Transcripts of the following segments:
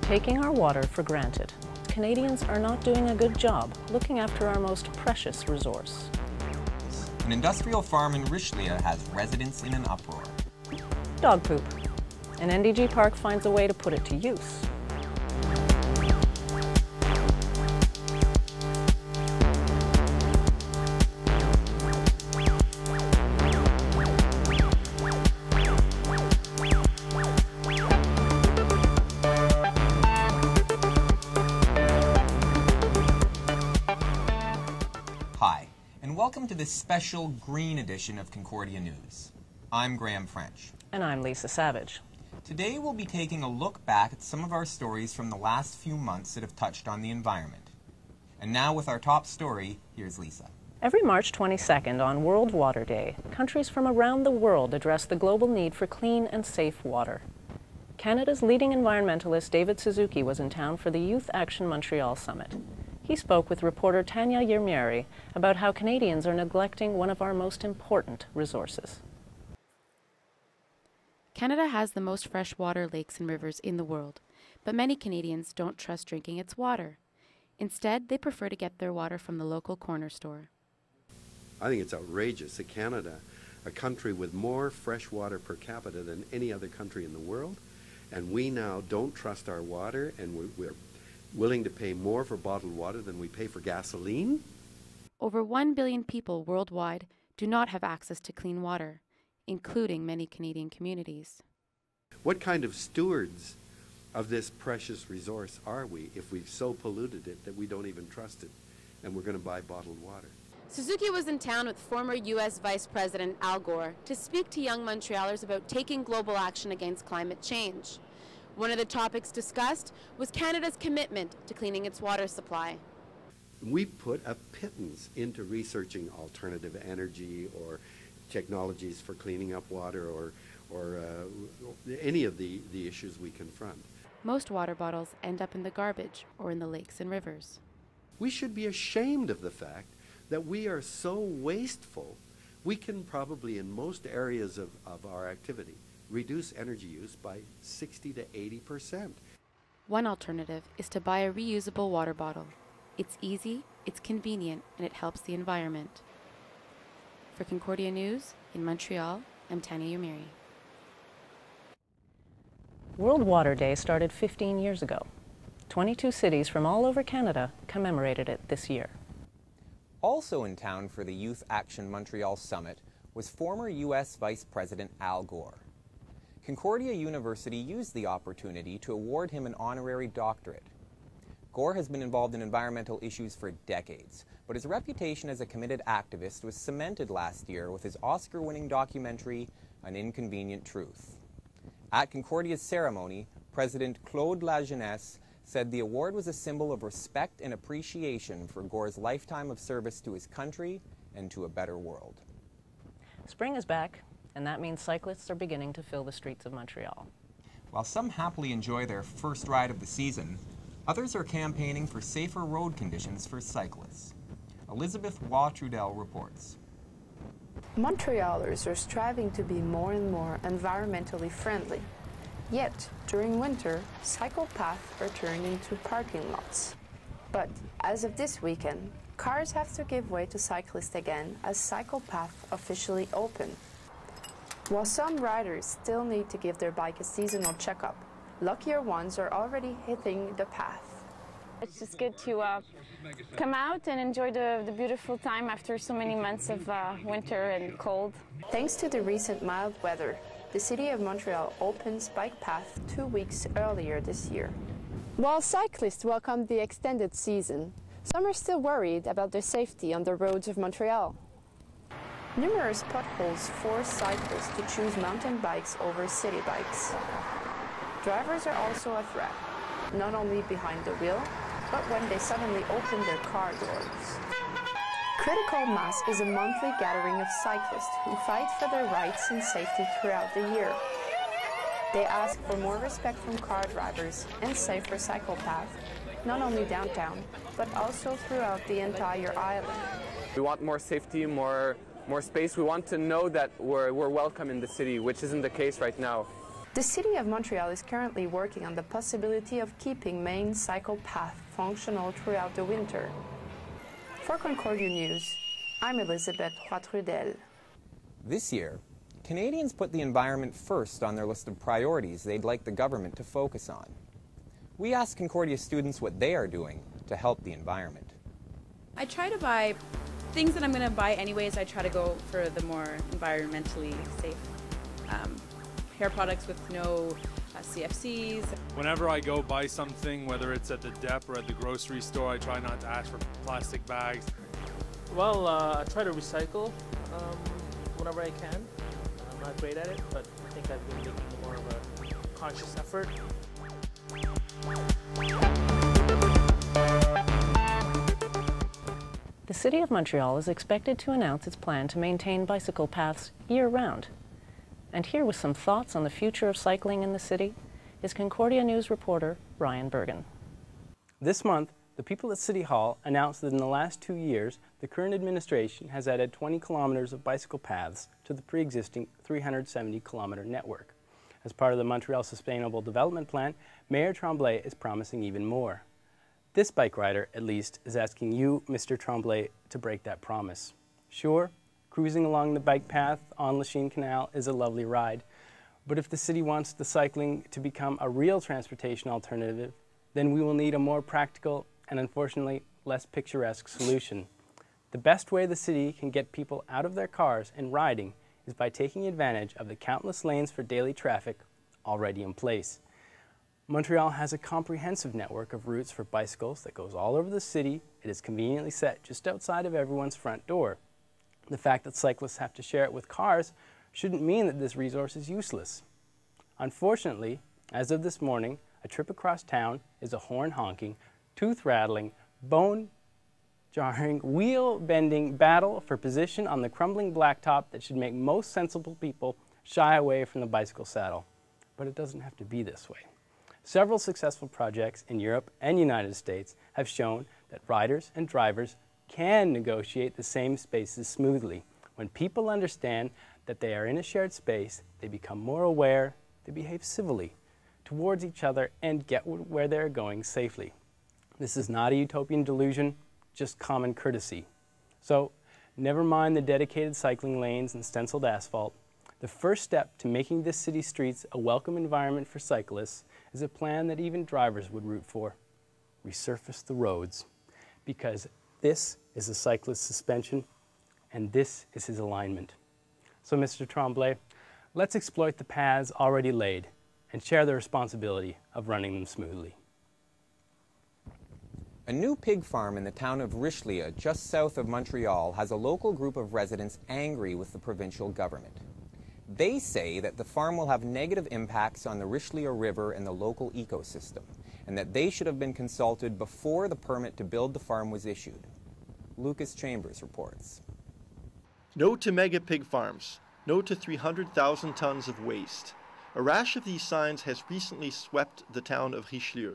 Taking our water for granted, Canadians are not doing a good job looking after our most precious resource. An industrial farm in Richelieu has residents in an uproar. Dog poop. An NDG park finds a way to put it to use. Hi, and welcome to this special green edition of Concordia News. I'm Graham French. And I'm Lisa Savage. Today we'll be taking a look back at some of our stories from the last few months that have touched on the environment. And now with our top story, here's Lisa. Every March 22nd on World Water Day, countries from around the world address the global need for clean and safe water. Canada's leading environmentalist David Suzuki was in town for the Youth Action Montreal Summit. He spoke with reporter Tanya Yermieri about how Canadians are neglecting one of our most important resources. Canada has the most freshwater lakes and rivers in the world, but many Canadians don't trust drinking its water. Instead, they prefer to get their water from the local corner store. I think it's outrageous that Canada, a country with more fresh water per capita than any other country in the world, and we now don't trust our water, and we're willing to pay more for bottled water than we pay for gasoline? Over 1 billion people worldwide do not have access to clean water, including many Canadian communities. What kind of stewards of this precious resource are we if we've so polluted it that we don't even trust it and we're going to buy bottled water? Suzuki was in town with former U.S. Vice President Al Gore to speak to young Montrealers about taking global action against climate change. One of the topics discussed was Canada's commitment to cleaning its water supply. We put a pittance into researching alternative energy or technologies for cleaning up water or any of the issues we confront. Most water bottles end up in the garbage or in the lakes and rivers. We should be ashamed of the fact that we are so wasteful. We can probably, in most areas of our activity, reduce energy use by 60 to 80%. One alternative is to buy a reusable water bottle. It's easy, it's convenient, and it helps the environment. For Concordia News, in Montreal, I'm Tanya Yermieri. World Water Day started 15 years ago. 22 cities from all over Canada commemorated it this year. Also in town for the Youth Action Montreal Summit was former U.S. Vice President Al Gore. Concordia University used the opportunity to award him an honorary doctorate. Gore has been involved in environmental issues for decades, but his reputation as a committed activist was cemented last year with his Oscar-winning documentary, An Inconvenient Truth. At Concordia's ceremony, President Claude Lajeunesse said the award was a symbol of respect and appreciation for Gore's lifetime of service to his country and to a better world. Spring is back, and that means cyclists are beginning to fill the streets of Montreal. While some happily enjoy their first ride of the season, others are campaigning for safer road conditions for cyclists. Elizabeth Waugh-Trudel reports. Montrealers are striving to be more and more environmentally friendly. Yet, during winter, cycle paths are turned into parking lots. But as of this weekend, cars have to give way to cyclists again as cycle paths officially open. While some riders still need to give their bike a seasonal checkup, luckier ones are already hitting the path. It's just good to come out and enjoy the beautiful time after so many months of winter and cold. Thanks to the recent mild weather, the City of Montreal opens bike paths 2 weeks earlier this year. While cyclists welcome the extended season, some are still worried about their safety on the roads of Montreal. Numerous potholes force cyclists to choose mountain bikes over city bikes. Drivers are also a threat, not only behind the wheel, but when they suddenly open their car doors. Critical Mass is a monthly gathering of cyclists who fight for their rights and safety throughout the year. They ask for more respect from car drivers and safer cycle paths, not only downtown, but also throughout the entire island. We want more safety, more space. We want to know that we're welcome in the city, which isn't the case right now. The City of Montreal is currently working on the possibility of keeping main cycle paths functional throughout the winter. For Concordia News, I'm Elizabeth Roy-Trudel. This year, Canadians put the environment first on their list of priorities they'd like the government to focus on. We asked Concordia students what they are doing to help the environment. I try to buy things that I'm going to buy anyways. I try to go for the more environmentally safe hair products with no CFCs. Whenever I go buy something, whether it's at the dep or at the grocery store, I try not to ask for plastic bags. Well, I try to recycle whenever I can. I'm not great at it, but I think I've been making more of a conscious effort. The City of Montreal is expected to announce its plan to maintain bicycle paths year-round. And here with some thoughts on the future of cycling in the city is Concordia News reporter Ryan Bergen. This month, the people at City Hall announced that in the last 2 years, the current administration has added 20 kilometers of bicycle paths to the pre-existing 370-kilometer network. As part of the Montreal Sustainable Development Plan, Mayor Tremblay is promising even more. This bike rider, at least, is asking you, Mr. Tremblay, to break that promise. Sure, cruising along the bike path on Lachine Canal is a lovely ride, but if the city wants the cycling to become a real transportation alternative, then we will need a more practical and unfortunately less picturesque solution. The best way the city can get people out of their cars and riding is by taking advantage of the countless lanes for daily traffic already in place. Montreal has a comprehensive network of routes for bicycles that goes all over the city. It is conveniently set just outside of everyone's front door. The fact that cyclists have to share it with cars shouldn't mean that this resource is useless. Unfortunately, as of this morning, a trip across town is a horn-honking, tooth-rattling, bone-jarring, wheel-bending battle for position on the crumbling blacktop that should make most sensible people shy away from the bicycle saddle. But it doesn't have to be this way. Several successful projects in Europe and United States have shown that riders and drivers can negotiate the same spaces smoothly. When people understand that they are in a shared space, they become more aware, they behave civilly towards each other, and get where they're going safely. This is not a utopian delusion, just common courtesy. So, never mind the dedicated cycling lanes and stenciled asphalt. The first step to making this city's streets a welcome environment for cyclists is a plan that even drivers would root for. Resurface the roads, because this is a cyclist's suspension, and this is his alignment. So, Mr. Tremblay, let's exploit the paths already laid and share the responsibility of running them smoothly. A new pig farm in the town of Richelieu, just south of Montreal, has a local group of residents angry with the provincial government. They say that the farm will have negative impacts on the Richelieu River and the local ecosystem, and that they should have been consulted before the permit to build the farm was issued. Lucas Chambers reports. No to mega pig farms. No to 300,000 tons of waste. A rash of these signs has recently swept the town of Richelieu.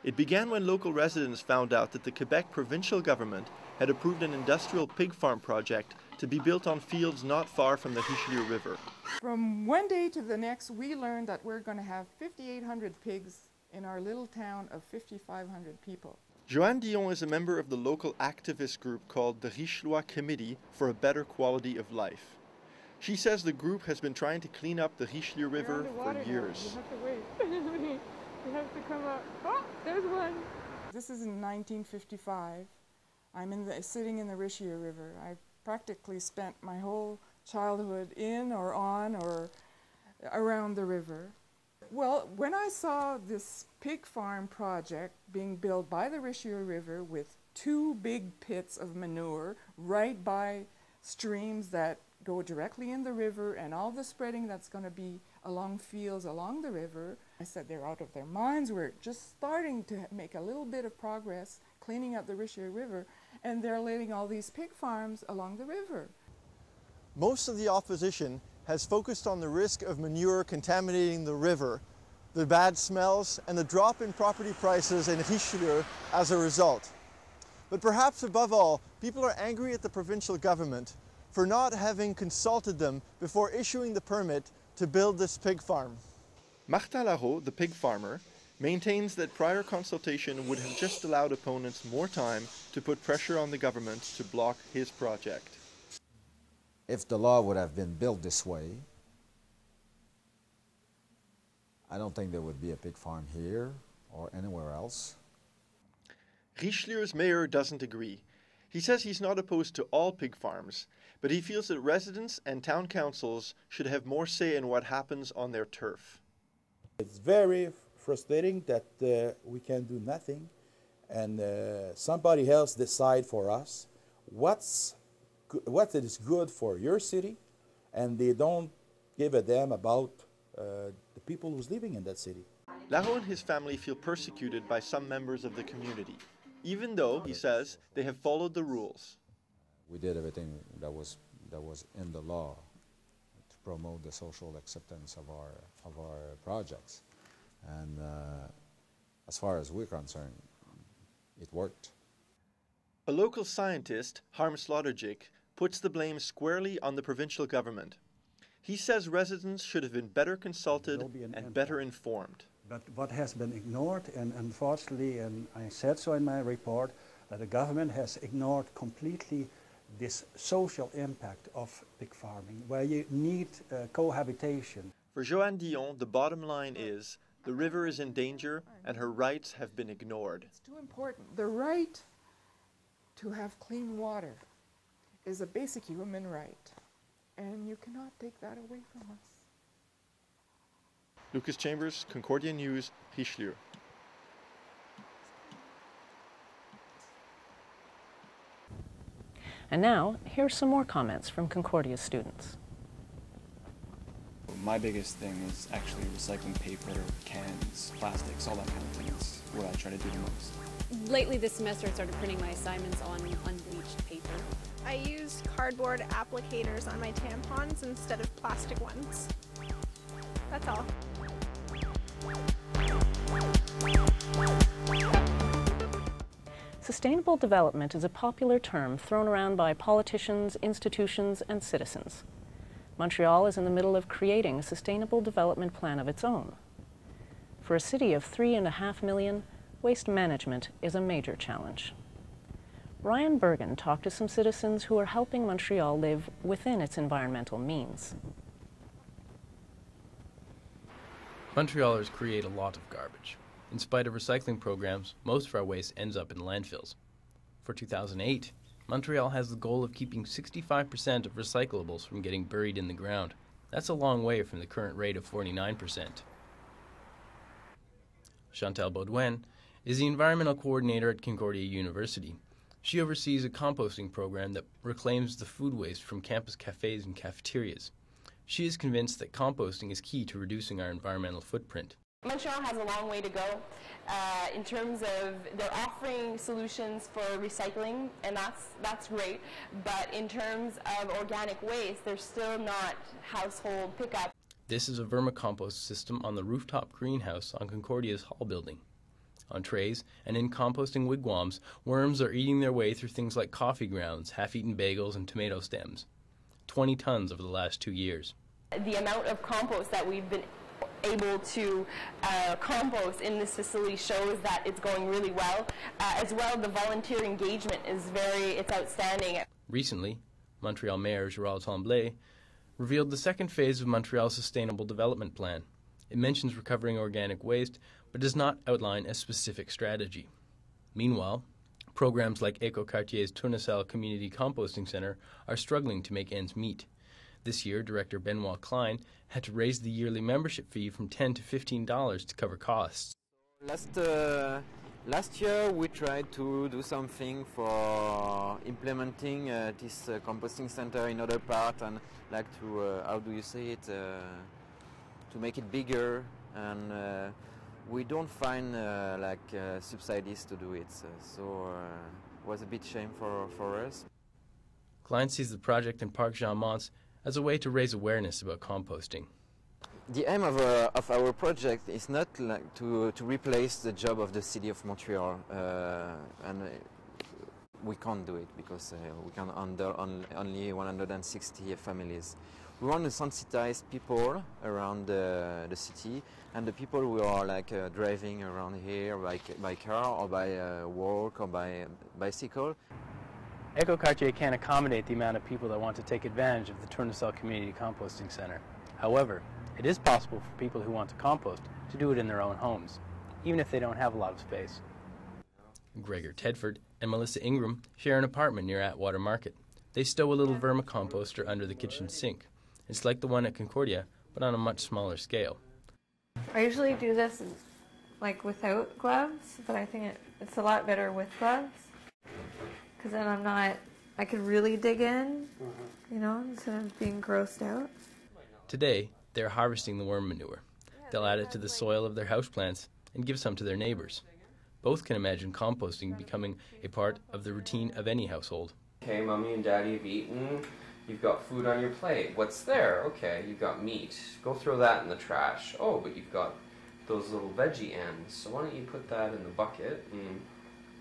It began when local residents found out that the Quebec provincial government had approved an industrial pig farm project to be built on fields not far from the Richelieu River. From one day to the next, we learned that we're going to have 5,800 pigs in our little town of 5,500 people. Joanne Dion is a member of the local activist group called the Richelieu Committee for a Better Quality of Life. She says the group has been trying to clean up the Richelieu River for years. You have to wait. You have to come up. Oh, there's one. This is in 1955. I'm sitting in the Richelieu River. I practically spent my whole childhood in or on or around the river. Well, when I saw this pig farm project being built by the Richelieu River with 2 big pits of manure right by streams that go directly in the river and all the spreading that's going to be along fields along the river, I said they're out of their minds. We're just starting to make a little bit of progress cleaning up the Richelieu River, and they're letting all these pig farms along the river. Most of the opposition has focused on the risk of manure contaminating the river, the bad smells, and the drop in property prices in Richelieu as a result. But perhaps above all, people are angry at the provincial government for not having consulted them before issuing the permit to build this pig farm. Martin Larot, the pig farmer, maintains that prior consultation would have just allowed opponents more time to put pressure on the government to block his project. If the law would have been built this way, I don't think there would be a pig farm here or anywhere else. Richelieu's mayor doesn't agree. He says he's not opposed to all pig farms, but he feels that residents and town councils should have more say in what happens on their turf. It's very frustrating that we can do nothing and somebody else decide for us what is good for your city, and they don't give a damn about the people who's living in that city. Larot and his family feel persecuted by some members of the community, even though, he says, they have followed the rules. We did everything that was in the law to promote the social acceptance of our projects. And as far as we're concerned, it worked. A local scientist, Harm Sloterdijk, puts the blame squarely on the provincial government. He says residents should have been better consulted and better informed. But what has been ignored, and unfortunately, and I said so in my report, that the government has ignored completely this social impact of pig farming, where you need cohabitation. For Joanne Dion, the bottom line is the river is in danger and her rights have been ignored. It's too important. The right to have clean water is a basic human right, and you cannot take that away from us. Lucas Chambers, Concordia News, Richelieu. And now, here's some more comments from Concordia students. My biggest thing is actually recycling paper, cans, plastics, all that kind of thing. It's what I try to do the most. Lately this semester I started printing my assignments on unbleached paper. I used cardboard applicators on my tampons instead of plastic ones. That's all. Sustainable development is a popular term thrown around by politicians, institutions, and citizens. Montreal is in the middle of creating a sustainable development plan of its own. For a city of 3.5 million, waste management is a major challenge. Ryan Bergen talked to some citizens who are helping Montreal live within its environmental means. Montrealers create a lot of garbage. In spite of recycling programs, most of our waste ends up in landfills. For 2008, Montreal has the goal of keeping 65% of recyclables from getting buried in the ground. That's a long way from the current rate of 49%. Chantal Baudouin is the environmental coordinator at Concordia University. She oversees a composting program that reclaims the food waste from campus cafes and cafeterias. She is convinced that composting is key to reducing our environmental footprint. Montreal has a long way to go in terms of they're offering solutions for recycling, and that's great. But in terms of organic waste, there's still not household pickup. This is a vermicompost system on the rooftop greenhouse on Concordia's hall building. On trays and in composting wigwams, worms are eating their way through things like coffee grounds, half-eaten bagels, and tomato stems. 20 tons over the last 2 years. The amount of compost that we've been able to compost in this facility shows that it's going really well. As well, the volunteer engagement is it's outstanding. Recently, Montreal Mayor Gérald Tremblay revealed the second phase of Montreal's Sustainable Development Plan. It mentions recovering organic waste, but does not outline a specific strategy. Meanwhile, programs like Écoquartier's Tournesol Community Composting Centre are struggling to make ends meet. This year, Director Benoit Klein had to raise the yearly membership fee from $10 to $15 to cover costs. Last year we tried to do something for implementing this composting center in other part, and like to, how do you say it, to make it bigger, and we don't find subsidies to do it, so it was a bit shame for us. Klein sees the project in Parc Jean-Mance as a way to raise awareness about composting. The aim of our project is not like to replace the job of the city of Montreal, and we can't do it because we can handle only 160 families. we want to sensitize people around the city, and the people who are like driving around here by car or by walk or by bicycle. Ecoquartier can't accommodate the amount of people that want to take advantage of the Tournesol Community Composting Center. However, it is possible for people who want to compost to do it in their own homes, even if they don't have a lot of space. Gregor Tedford and Melissa Ingram share an apartment near Atwater Market. They stow a little vermicomposter under the kitchen sink. It's like the one at Concordia, but on a much smaller scale. I usually do this like without gloves, but I think it's a lot better with gloves, because then I could really dig in, you know, instead of being grossed out. Today, they're harvesting the worm manure. They'll add it to the soil of their houseplants and give some to their neighbors. Both can imagine composting becoming a part of the routine of any household. Okay, Mommy and Daddy have eaten. You've got food on your plate. What's there? Okay, you've got meat. Go throw that in the trash. Oh, but you've got those little veggie ends. So why don't you put that in the bucket? And,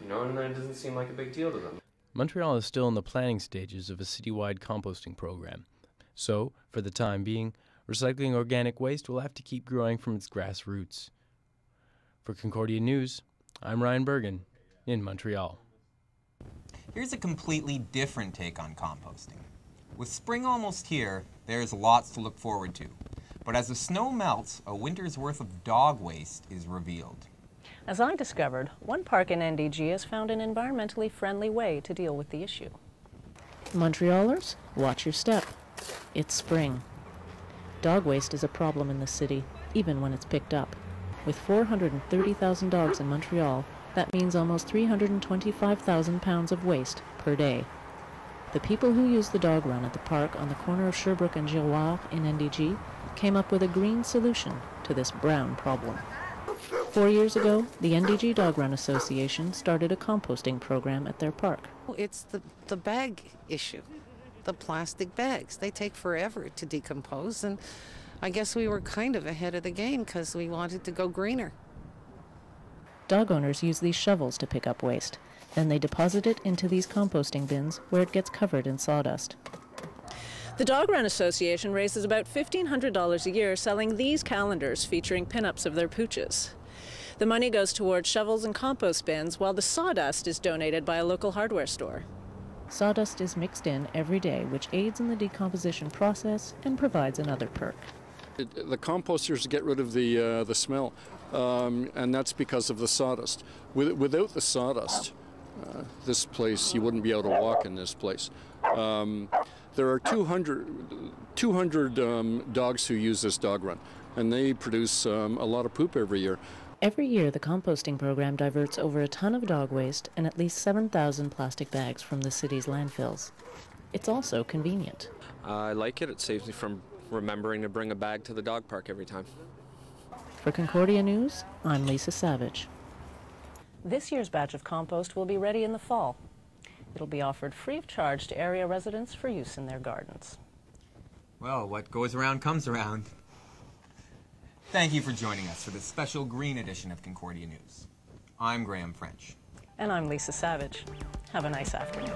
you know, and then it doesn't seem like a big deal to them. Montreal is still in the planning stages of a citywide composting program. So, for the time being, recycling organic waste will have to keep growing from its grassroots. For Concordia News, I'm Ryan Bergen in Montreal. Here's a completely different take on composting. With spring almost here, there's lots to look forward to. But as the snow melts, a winter's worth of dog waste is revealed. As I discovered, one park in NDG has found an environmentally friendly way to deal with the issue. Montrealers, watch your step. It's spring. Dog waste is a problem in the city, even when it's picked up. With 430,000 dogs in Montreal, that means almost 325,000 pounds of waste per day. The people who use the dog run at the park on the corner of Sherbrooke and Giroir in NDG came up with a green solution to this brown problem. 4 years ago, the NDG Dog Run Association started a composting program at their park. It's the bag issue, the plastic bags. They take forever to decompose, and I guess we were kind of ahead of the game because we wanted to go greener. Dog owners use these shovels to pick up waste. Then they deposit it into these composting bins where it gets covered in sawdust. The Dog Run Association raises about $1,500 a year selling these calendars featuring pinups of their pooches. The money goes towards shovels and compost bins, while the sawdust is donated by a local hardware store. Sawdust is mixed in every day, which aids in the decomposition process and provides another perk. The composters get rid of the smell, and that's because of the sawdust. Without the sawdust, this place, you wouldn't be able to walk in this place. There are 200 dogs who use this dog run, and they produce a lot of poop every year. Every year, the composting program diverts over a ton of dog waste and at least 7,000 plastic bags from the city's landfills. It's also convenient. I like it. It saves me from remembering to bring a bag to the dog park every time. For Concordia News, I'm Lisa Savage. This year's batch of compost will be ready in the fall. It'll be offered free of charge to area residents for use in their gardens. Well, what goes around comes around. Thank you for joining us for this special green edition of Concordia News. I'm Graham French. And I'm Lisa Savage. Have a nice afternoon.